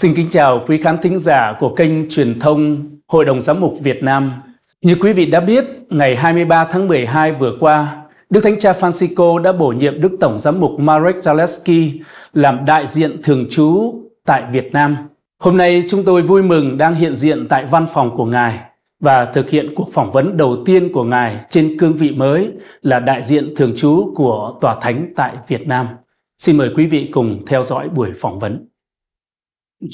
Xin kính chào quý khán thính giả của kênh truyền thông Hội đồng Giám mục Việt Nam. Như quý vị đã biết, ngày 23 tháng 12 vừa qua, Đức Thánh Cha Francisco đã bổ nhiệm Đức Tổng Giám mục Marek Zalewski làm đại diện thường trú tại Việt Nam. Hôm nay chúng tôi vui mừng đang hiện diện tại văn phòng của Ngài và thực hiện cuộc phỏng vấn đầu tiên của Ngài trên cương vị mới là đại diện thường trú của Tòa Thánh tại Việt Nam. Xin mời quý vị cùng theo dõi buổi phỏng vấn.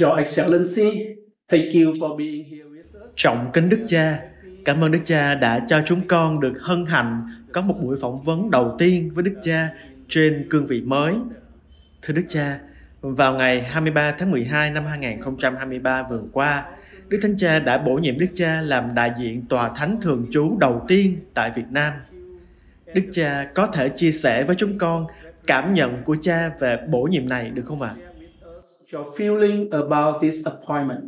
Your Excellency, thank you for being here with us. Trọng kính Đức Cha, cảm ơn Đức Cha đã cho chúng con được hân hạnh có một buổi phỏng vấn đầu tiên với Đức Cha trên cương vị mới. Thưa Đức Cha, vào ngày 23 tháng 12 năm 2023 vừa qua, Đức Thánh Cha đã bổ nhiệm Đức Cha làm đại diện Tòa Thánh thường trú đầu tiên tại Việt Nam. Đức Cha có thể chia sẻ với chúng con cảm nhận của Cha về bổ nhiệm này được không ạ? Your feeling about this appointment.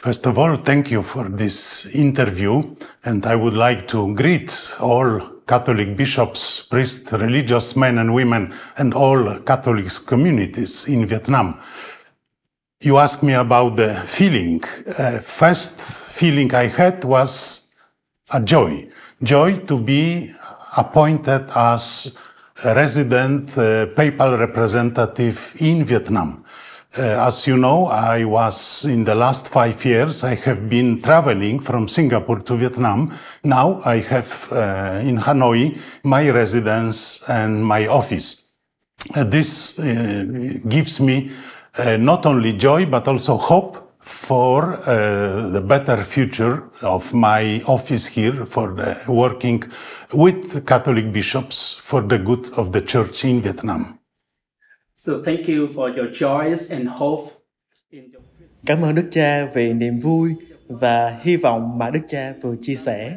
First of all, thank you for this interview, and I would like to greet all Catholic bishops, priests, religious men and women, and all Catholic communities in Vietnam. You asked me about the feeling. First feeling I had was a joy to be appointed as a resident papal representative in Vietnam. As you know, I was, in the last 5 years, I have been traveling from Singapore to Vietnam. Now I have in Hanoi my residence and my office. This gives me not only joy, but also hope for the better future of my office here, for the working with Catholic bishops for the good of the Church in Vietnam. So thank you for your joys and hope in your... Cảm ơn Đức Cha vì niềm vui và hy vọng mà Đức Cha vừa chia sẻ.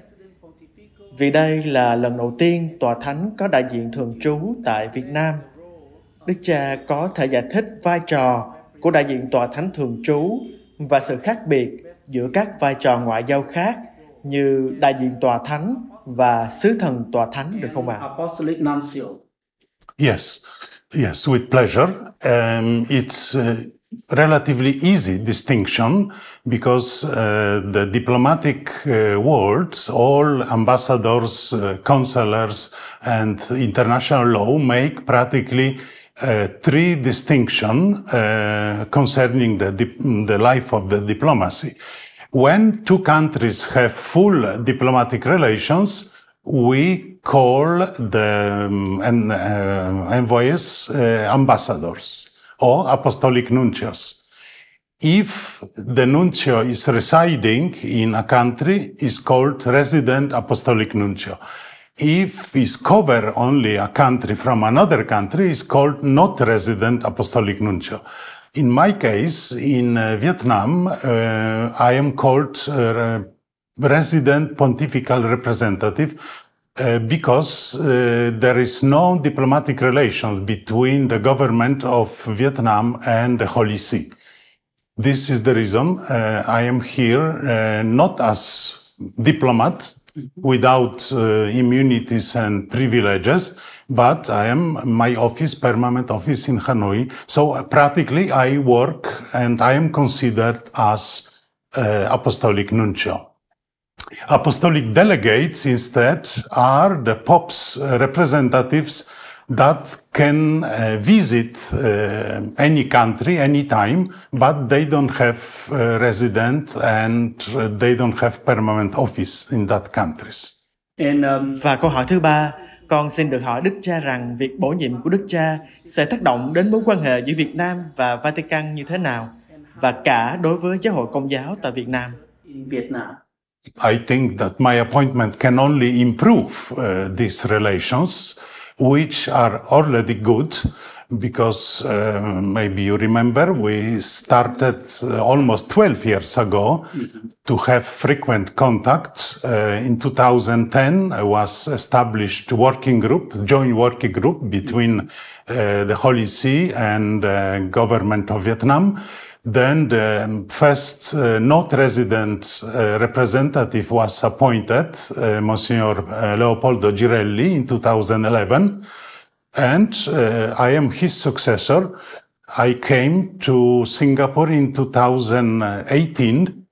Vì đây là lần đầu tiên Tòa Thánh có đại diện thường trú tại Việt Nam. Đức Cha có thể giải thích vai trò của đại diện Tòa Thánh thường trú và sự khác biệt giữa các vai trò ngoại giao khác như đại diện Tòa Thánh và sứ thần Tòa Thánh được không ạ? Apostolic Nuncio. Yes, with pleasure. It's relatively easy distinction because the diplomatic world, all ambassadors, consulars, and international law make practically three distinctions concerning the life of the diplomacy. When two countries have full diplomatic relations, we call the envoys ambassadors or apostolic nuncios. If the nuncio is residing in a country, is called resident apostolic nuncio. If is cover only a country from another country, is called not resident apostolic nuncio. In my case, in Vietnam, I am called resident pontifical representative because there is no diplomatic relations between the government of Vietnam and the Holy See. This is the reason I am here not as diplomat without immunities and privileges, but I am my office, permanent office in Hanoi. So practically I work and I am considered as apostolic nuncio. Apostolic delegates instead are the Pope's representatives that can visit any country, anytime, but they don't have resident and they don't have permanent office in that countries. Và câu hỏi thứ ba, con xin được hỏi Đức Cha rằng việc bổ nhiệm của Đức Cha sẽ tác động đến mối quan hệ giữa Việt Nam và Vatican như thế nào, và cả đối với Giáo hội Công giáo tại Việt Nam. I think that my appointment can only improve these relations, which are already good, because maybe you remember we started almost 12 years ago to have frequent contact. In 2010, I was established joint working group between the Holy See and government of Vietnam. Then the first not resident representative was appointed, Monsignor Leopoldo Girelli, in 2011, and I am his successor. I came to Singapore in 2018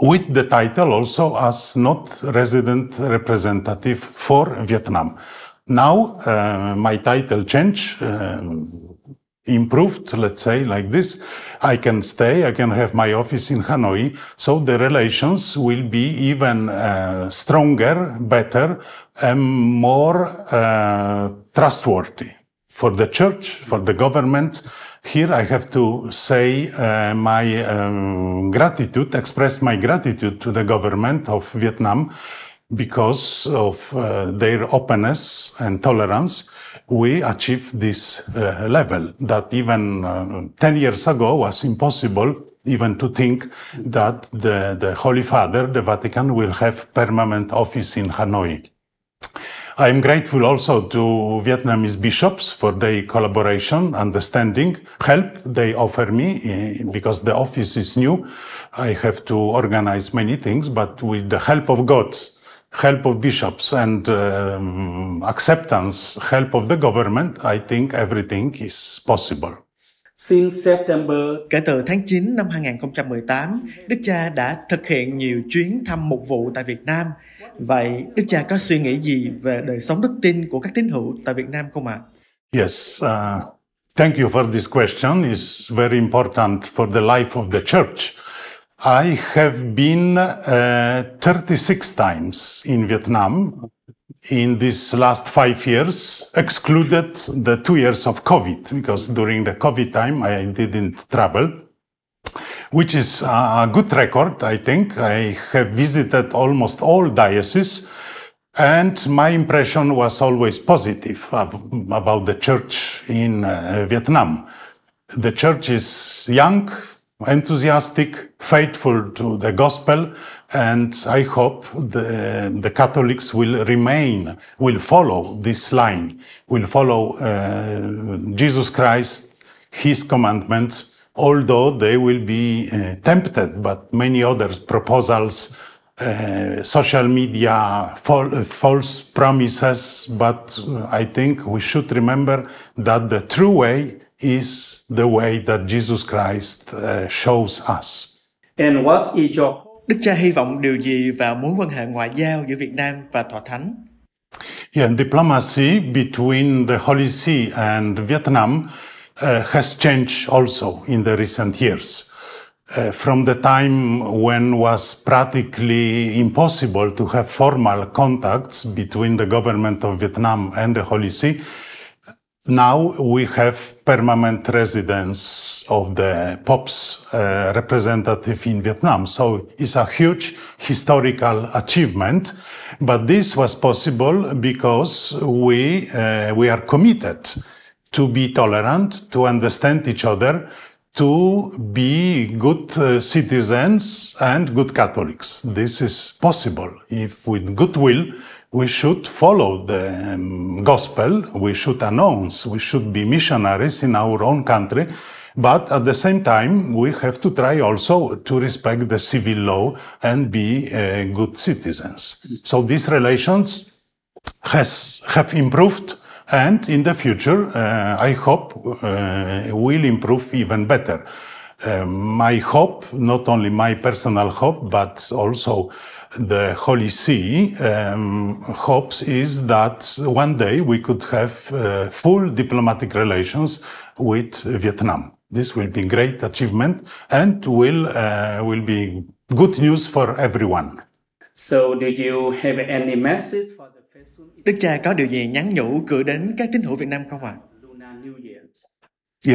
with the title also as not resident representative for Vietnam. Now my title changed, improved, let's say like this. I can stay, I can have my office in Hanoi, so the relations will be even stronger, better, and more trustworthy for the church, for the government. Here I have to say my gratitude, express my gratitude to the government of Vietnam because of their openness and tolerance. We achieved this level that even 10 years ago was impossible even to think that the Holy Father, the Vatican, will have permanent office in Hanoi. I am grateful also to Vietnamese bishops for their collaboration, understanding, help they offer me because the office is new. I have to organize many things, but with the help of God, help of bishops and acceptance, help of the government, I think everything is possible. Since September, Kể từ tháng 9 năm 2018, Đức Cha đã thực hiện nhiều chuyến thăm mục vụ tại Việt Nam. Vậy Đức Cha có suy nghĩ gì về đời sống đức tin của các tín hữu tại Việt Nam không ạ? Yes, thank you for this question. It's very important for the life of the church. I have been 36 times in Vietnam in these last 5 years, excluded the 2 years of COVID, because during the COVID time I didn't travel, which is a good record, I think. I have visited almost all dioceses, and my impression was always positive about the church in Vietnam. The church is young, enthusiastic, faithful to the gospel, and I hope the Catholics will follow this line, will follow Jesus Christ, His commandments, although they will be tempted, but many other proposals, social media, false promises, but I think we should remember that the true way is the way that Jesus Christ shows us. and what is your hope? Đức Cha hy vọng điều gì vào mối quan hệ ngoại giao giữa Việt Nam và Tòa Thánh? Yeah, diplomacy between the Holy See and Vietnam has changed also in the recent years. From the time when was practically impossible to have formal contacts between the government of Vietnam and the Holy See, now we have permanent residence of the Pope's representative in Vietnam. So it's a huge historical achievement. But this was possible because we are committed to be tolerant, to understand each other, to be good citizens and good Catholics. This is possible. If with goodwill, we should follow the gospel, we should announce, we should be missionaries in our own country, but at the same time, we have to try also to respect the civil law and be good citizens. So these relations have improved, and in the future, I hope will improve even better. My hope, not only my personal hope, but also the Holy See hopes is that one day we could have full diplomatic relations with Vietnam. This will be great achievement and will be good news for everyone. So do you have any message for the faithful Đức Cha có điều gì nhắn nhủ gửi đến các tín hữu Việt Nam không ạ? Lunar New Year?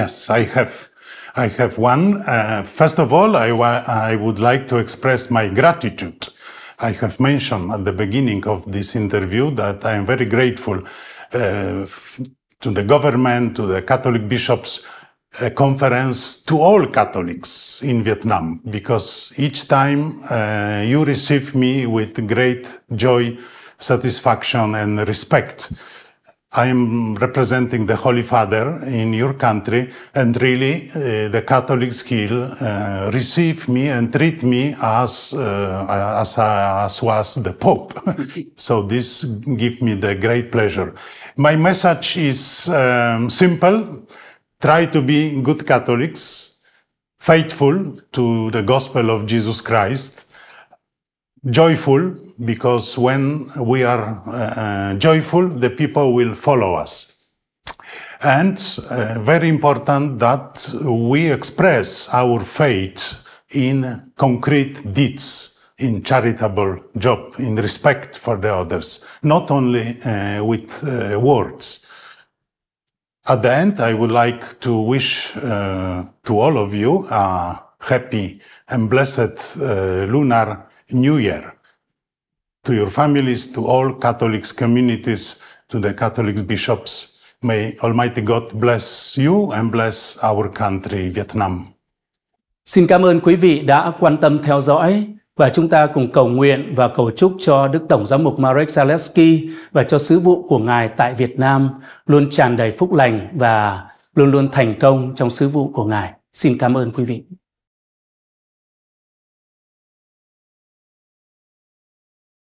Yes, I have one. First of all, I would like to express my gratitude. I have mentioned at the beginning of this interview that I am very grateful to the government, to the Catholic bishops conference, to all Catholics in Vietnam, because each time you receive me with great joy, satisfaction and respect. I am representing the Holy Father in your country, and really the Catholics here receive me and treat me as was the Pope. So this gives me the great pleasure. My message is simple. try to be good Catholics, faithful to the gospel of Jesus Christ, joyful, because when we are joyful, the people will follow us. And very important that we express our faith in concrete deeds, in charitable job, in respect for the others, not only with words. At the end, I would like to wish to all of you a happy and blessed lunar New Year. To your families, to all Catholic communities, to the Catholic bishops, may Almighty God bless you and bless our country, Vietnam. Xin cảm ơn quý vị đã quan tâm theo dõi và chúng ta cùng cầu nguyện và cầu chúc cho Đức Tổng Giám mục Marek Zalewski và cho sứ vụ của Ngài tại Việt Nam luôn tràn đầy phúc lành và luôn luôn thành công trong sứ vụ của Ngài. Xin cảm ơn quý vị.